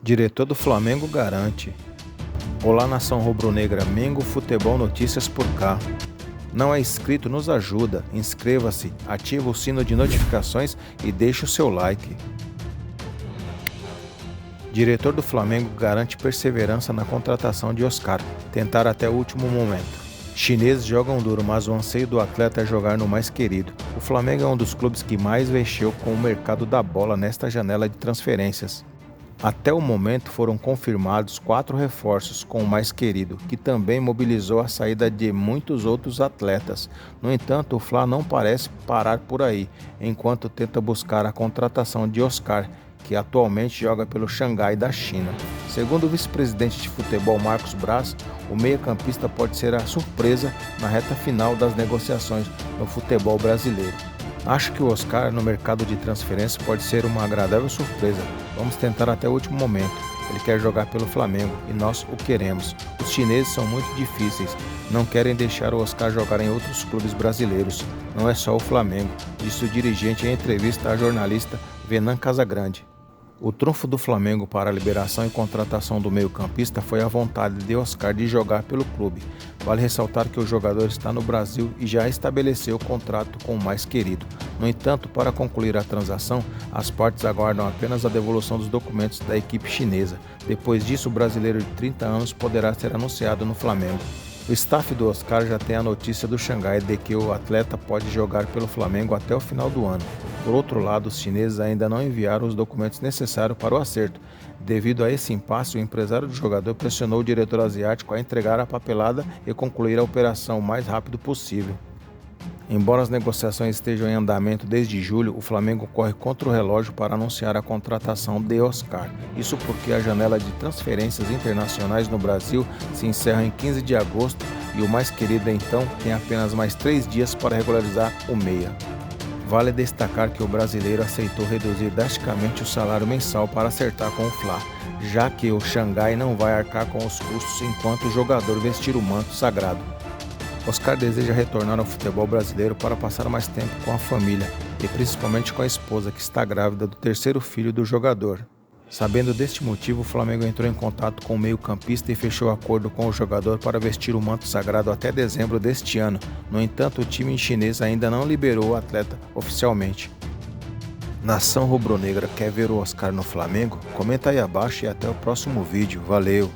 Diretor do Flamengo garante. Olá, nação rubro-negra, Mengo Futebol Notícias por cá. Não é inscrito? Nos ajuda, inscreva-se, ativa o sino de notificações e deixe o seu like. Diretor do Flamengo garante perseverança na contratação de Oscar, tentar até o último momento. Chineses jogam duro, mas o anseio do atleta é jogar no mais querido. O Flamengo é um dos clubes que mais mexeu com o mercado da bola nesta janela de transferências. Até o momento foram confirmados 4 reforços com o mais querido, que também mobilizou a saída de muitos outros atletas. No entanto, o Fla não parece parar por aí, enquanto tenta buscar a contratação de Oscar, que atualmente joga pelo Xangai da China. Segundo o vice-presidente de futebol Marcos Braz, o meio-campista pode ser a surpresa na reta final das negociações no futebol brasileiro. Acho que o Oscar no mercado de transferência pode ser uma agradável surpresa. Vamos tentar até o último momento. Ele quer jogar pelo Flamengo e nós o queremos. Os chineses são muito difíceis, não querem deixar o Oscar jogar em outros clubes brasileiros. Não é só o Flamengo, disse o dirigente em entrevista à jornalista Venan Casagrande. O trunfo do Flamengo para a liberação e contratação do meio-campista foi a vontade de Oscar de jogar pelo clube. Vale ressaltar que o jogador está no Brasil e já estabeleceu contrato com o mais querido. No entanto, para concluir a transação, as partes aguardam apenas a devolução dos documentos da equipe chinesa. Depois disso, o brasileiro de 30 anos poderá ser anunciado no Flamengo. O staff do Oscar já tem a notícia do Xangai de que o atleta pode jogar pelo Flamengo até o final do ano. Por outro lado, os chineses ainda não enviaram os documentos necessários para o acerto. Devido a esse impasse, o empresário do jogador pressionou o diretor asiático a entregar a papelada e concluir a operação o mais rápido possível. Embora as negociações estejam em andamento desde julho, o Flamengo corre contra o relógio para anunciar a contratação de Oscar. Isso porque a janela de transferências internacionais no Brasil se encerra em 15 de agosto e o mais querido então tem apenas mais 3 dias para regularizar o meia. Vale destacar que o brasileiro aceitou reduzir drasticamente o salário mensal para acertar com o Fla, já que o Xangai não vai arcar com os custos enquanto o jogador vestir o manto sagrado. Oscar deseja retornar ao futebol brasileiro para passar mais tempo com a família e principalmente com a esposa, que está grávida do 3º filho do jogador. Sabendo deste motivo, o Flamengo entrou em contato com o meio-campista e fechou acordo com o jogador para vestir o manto sagrado até dezembro deste ano. No entanto, o time chinês ainda não liberou o atleta oficialmente. Nação rubro-negra quer ver o Oscar no Flamengo? Comenta aí abaixo e até o próximo vídeo. Valeu!